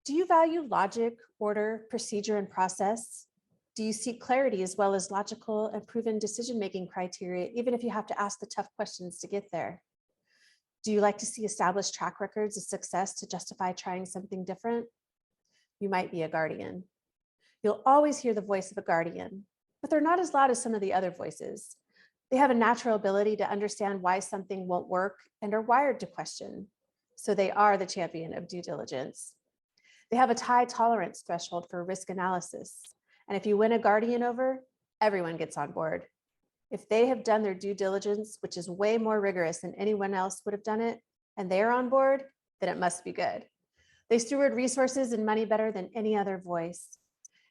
Do you value logic, order, procedure, and process? Do you seek clarity as well as logical and proven decision-making criteria, even if you have to ask the tough questions to get there? Do you like to see established track records of success to justify trying something different? You might be a guardian. You'll always hear the voice of a guardian, but they're not as loud as some of the other voices. They have a natural ability to understand why something won't work and are wired to question. So they are the champion of due diligence. They have a high tolerance threshold for risk analysis. And if you win a guardian over, everyone gets on board. If they have done their due diligence, which is way more rigorous than anyone else would have done it, and they are on board, then it must be good. They steward resources and money better than any other voice.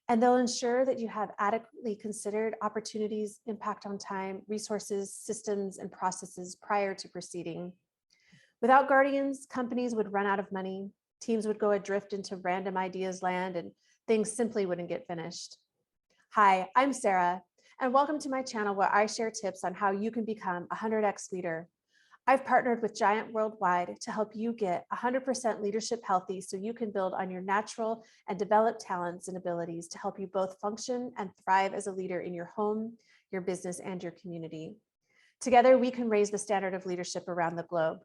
And they'll ensure that you have adequately considered opportunities, impact on time, resources, systems, and processes prior to proceeding. Without guardians, companies would run out of money, teams would go adrift into random ideas land, and things simply wouldn't get finished. Hi, I'm Sarah, and welcome to my channel where I share tips on how you can become a 100x leader. I've partnered with GiANT Worldwide to help you get 100% leadership healthy so you can build on your natural and develop talents and abilities to help you both function and thrive as a leader in your home, your business, and your community. Together, we can raise the standard of leadership around the globe.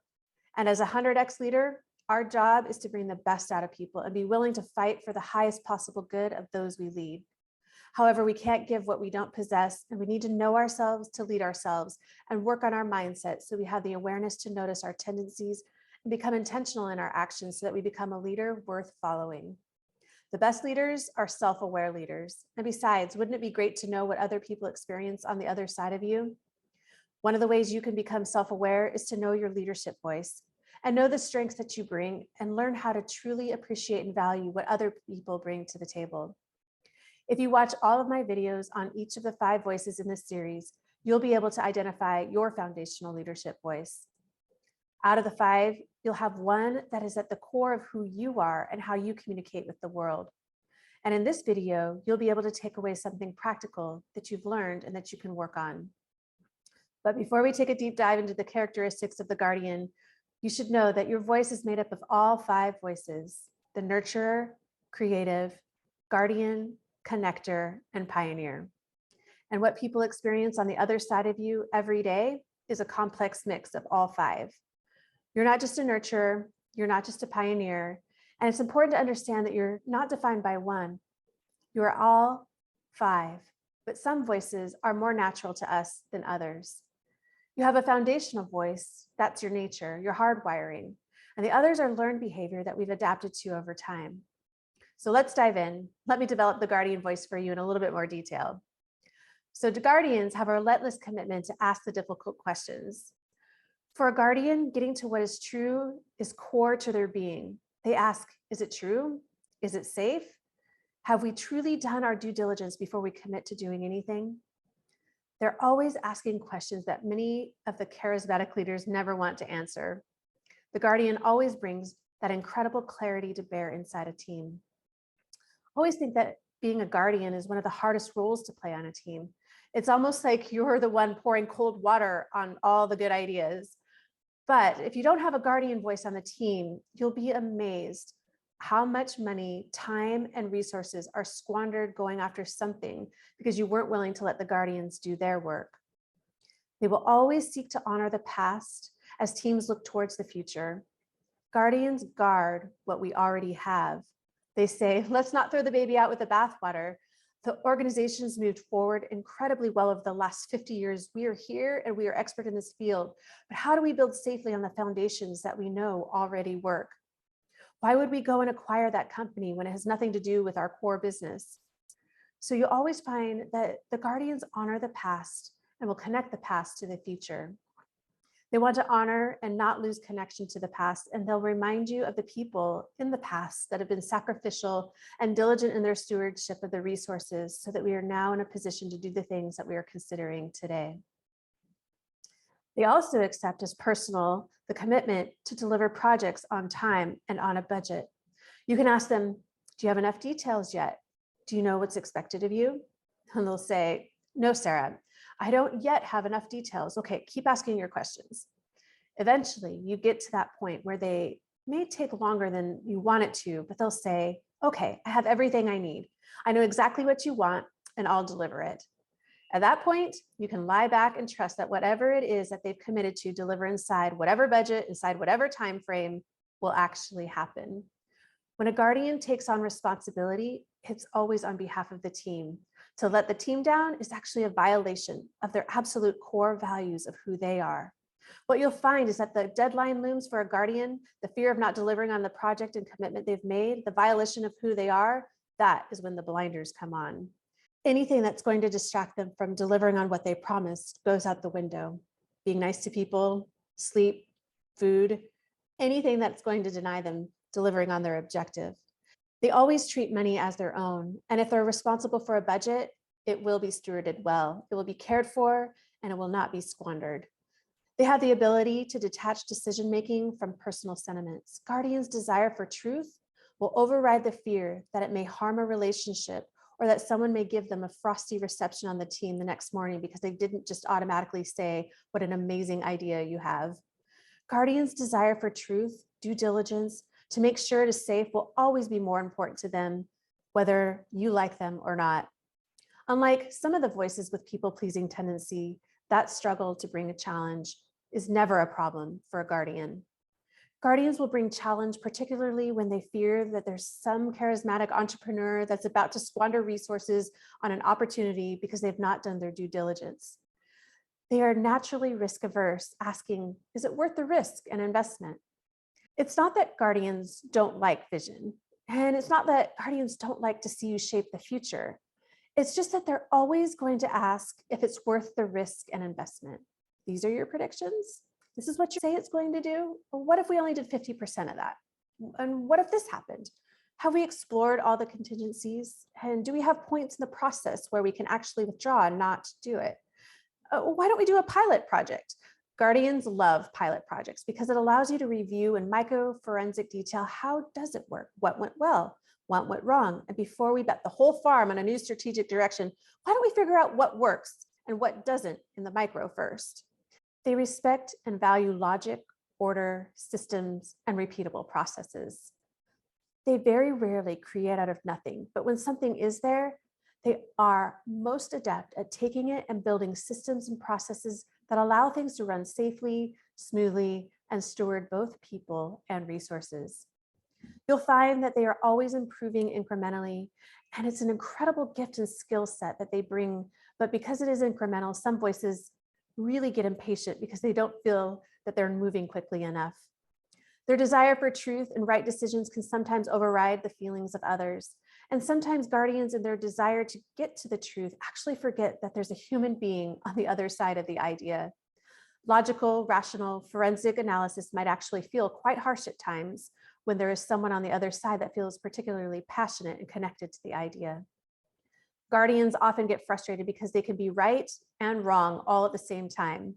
And as a 100x leader, our job is to bring the best out of people and be willing to fight for the highest possible good of those we lead. However, we can't give what we don't possess, and we need to know ourselves to lead ourselves and work on our mindset so we have the awareness to notice our tendencies and become intentional in our actions so that we become a leader worth following. The best leaders are self-aware leaders. And besides, wouldn't it be great to know what other people experience on the other side of you? One of the ways you can become self-aware is to know your leadership voice and know the strengths that you bring and learn how to truly appreciate and value what other people bring to the table. If you watch all of my videos on each of the 5 voices in this series, you'll be able to identify your foundational leadership voice. Out of the 5, you'll have one that is at the core of who you are and how you communicate with the world. And in this video, you'll be able to take away something practical that you've learned and that you can work on. But before we take a deep dive into the characteristics of the guardian, you should know that your voice is made up of all 5 voices: the nurturer, creative, guardian, connector, and pioneer. And what people experience on the other side of you every day is a complex mix of all 5. You're not just a nurturer, you're not just a pioneer, and it's important to understand that you're not defined by one. You are all 5, but some voices are more natural to us than others. You have a foundational voice, that's your nature, your hardwiring, and the others are learned behavior that we've adapted to over time. So let's dive in. Let me develop the guardian voice for you in a little bit more detail. So the guardians have a relentless commitment to ask the difficult questions. For a guardian, getting to what is true is core to their being. They ask, is it true? Is it safe? Have we truly done our due diligence before we commit to doing anything? They're always asking questions that many of the charismatic leaders never want to answer. The guardian always brings that incredible clarity to bear inside a team. I always think that being a guardian is one of the hardest roles to play on a team. It's almost like you're the one pouring cold water on all the good ideas. But if you don't have a guardian voice on the team, you'll be amazed how much money, time, and resources are squandered going after something because you weren't willing to let the guardians do their work. They will always seek to honor the past as teams look towards the future. Guardians guard what we already have. They say, let's not throw the baby out with the bathwater. The organization's moved forward incredibly well over the last 50 years. We are here and we are expert in this field, but how do we build safely on the foundations that we know already work? Why would we go and acquire that company when it has nothing to do with our core business? So you always find that the guardians honor the past and will connect the past to the future. They want to honor and not lose connection to the past, and they'll remind you of the people in the past that have been sacrificial and diligent in their stewardship of the resources so that we are now in a position to do the things that we are considering today. They also accept as personal the commitment to deliver projects on time and on a budget. You can ask them, do you have enough details yet? Do you know what's expected of you? And they'll say, no, Sarah, I don't yet have enough details. Okay, keep asking your questions. Eventually, you get to that point where they may take longer than you want it to, but they'll say, okay, I have everything I need. I know exactly what you want and I'll deliver it. At that point, you can lie back and trust that whatever it is that they've committed to deliver inside whatever budget, inside whatever time frame will actually happen. When a guardian takes on responsibility, it's always on behalf of the team. To let the team down is actually a violation of their absolute core values of who they are. What you'll find is that the deadline looms for a guardian, the fear of not delivering on the project and commitment they've made, the violation of who they are, that is when the blinders come on. Anything that's going to distract them from delivering on what they promised goes out the window. Being nice to people, sleep, food, anything that's going to deny them delivering on their objective. They always treat money as their own. And if they're responsible for a budget, it will be stewarded well. It will be cared for and it will not be squandered. They have the ability to detach decision-making from personal sentiments. Guardians' desire for truth will override the fear that it may harm a relationship or that someone may give them a frosty reception on the team the next morning because they didn't just automatically say what an amazing idea you have. Guardians' desire for truth, due diligence, to make sure it is safe will always be more important to them, whether you like them or not. Unlike some of the voices with people-pleasing tendency, that struggle to bring a challenge is never a problem for a guardian. Guardians will bring challenge, particularly when they fear that there's some charismatic entrepreneur that's about to squander resources on an opportunity because they've not done their due diligence. They are naturally risk averse, asking, is it worth the risk and investment? It's not that guardians don't like vision, and it's not that guardians don't like to see you shape the future. It's just that they're always going to ask if it's worth the risk and investment. These are your predictions? This is what you say it's going to do? Well, what if we only did 50% of that? And what if this happened? Have we explored all the contingencies? And do we have points in the process where we can actually withdraw and not do it? Why don't we do a pilot project? Guardians love pilot projects because it allows you to review in micro-forensic detail, how does it work? What went well? What went wrong? And before we bet the whole farm on a new strategic direction, why don't we figure out what works and what doesn't in the micro first? They respect and value logic, order, systems, and repeatable processes. They very rarely create out of nothing, but when something is there, they are most adept at taking it and building systems and processes that allow things to run safely, smoothly, and steward both people and resources. You'll find that they are always improving incrementally, and it's an incredible gift and skill set that they bring, but because it is incremental, some voices really get impatient because they don't feel that they're moving quickly enough. Their desire for truth and right decisions can sometimes override the feelings of others. And sometimes guardians in their desire to get to the truth actually forget that there's a human being on the other side of the idea. Logical, rational, forensic analysis might actually feel quite harsh at times when there is someone on the other side that feels particularly passionate and connected to the idea. Guardians often get frustrated because they can be right and wrong all at the same time.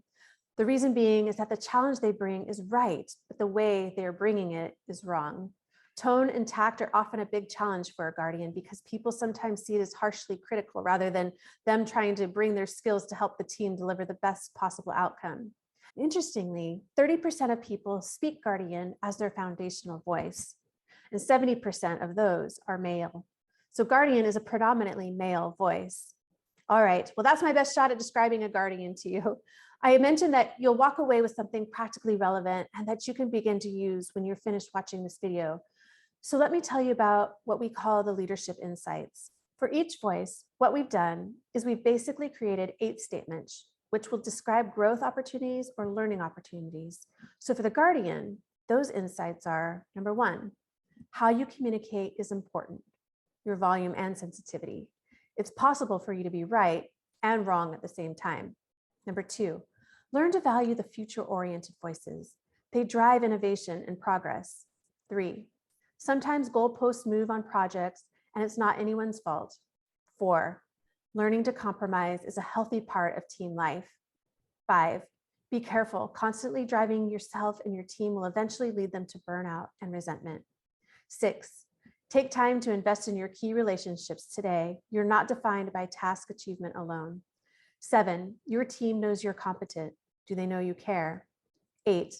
The reason being is that the challenge they bring is right, but the way they're bringing it is wrong. Tone and tact are often a big challenge for a guardian because people sometimes see it as harshly critical rather than them trying to bring their skills to help the team deliver the best possible outcome. Interestingly, 30% of people speak guardian as their foundational voice, and 70% of those are male. So guardian is a predominantly male voice. All right, well, that's my best shot at describing a guardian to you. I mentioned that you'll walk away with something practically relevant and that you can begin to use when you're finished watching this video. So let me tell you about what we call the leadership insights. For each voice, what we've done is we've basically created 8 statements, which will describe growth opportunities or learning opportunities. So for the guardian, those insights are, number 1, how you communicate is important, your volume and sensitivity. It's possible for you to be right and wrong at the same time. Number 2, learn to value the future-oriented voices. They drive innovation and progress. 3, sometimes goalposts move on projects and it's not anyone's fault. 4, learning to compromise is a healthy part of team life. 5, be careful. Constantly driving yourself and your team will eventually lead them to burnout and resentment. 6, take time to invest in your key relationships today. You're not defined by task achievement alone. 7, your team knows you're competent. Do they know you care? 8,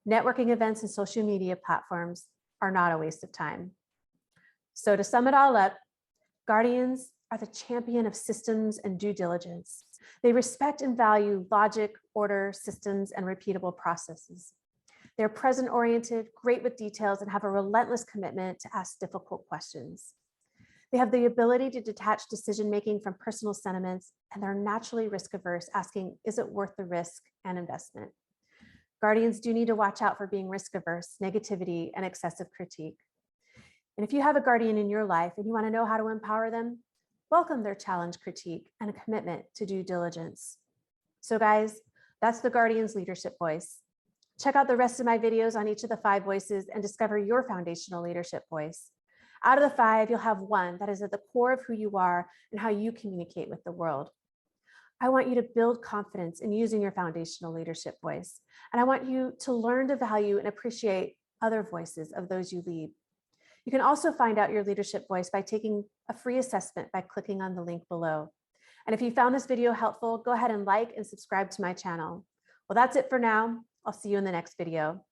Networking events and social media platforms are not a waste of time. So to sum it all up, guardians are the champion of systems and due diligence. They respect and value logic, order, systems, and repeatable processes. They're present-oriented, great with details, and have a relentless commitment to ask difficult questions. They have the ability to detach decision-making from personal sentiments, and they're naturally risk-averse, asking, is it worth the risk and investment? Guardians do need to watch out for being risk-averse, negativity, and excessive critique. And if you have a guardian in your life and you want to know how to empower them, welcome their challenge, critique, and a commitment to due diligence. So guys, that's the Guardian's leadership voice. Check out the rest of my videos on each of the 5 voices and discover your foundational leadership voice. Out of the 5, you'll have one that is at the core of who you are and how you communicate with the world. I want you to build confidence in using your foundational leadership voice. And I want you to learn to value and appreciate other voices of those you lead. You can also find out your leadership voice by taking a free assessment by clicking on the link below. And if you found this video helpful, go ahead and like and subscribe to my channel. Well, that's it for now. I'll see you in the next video.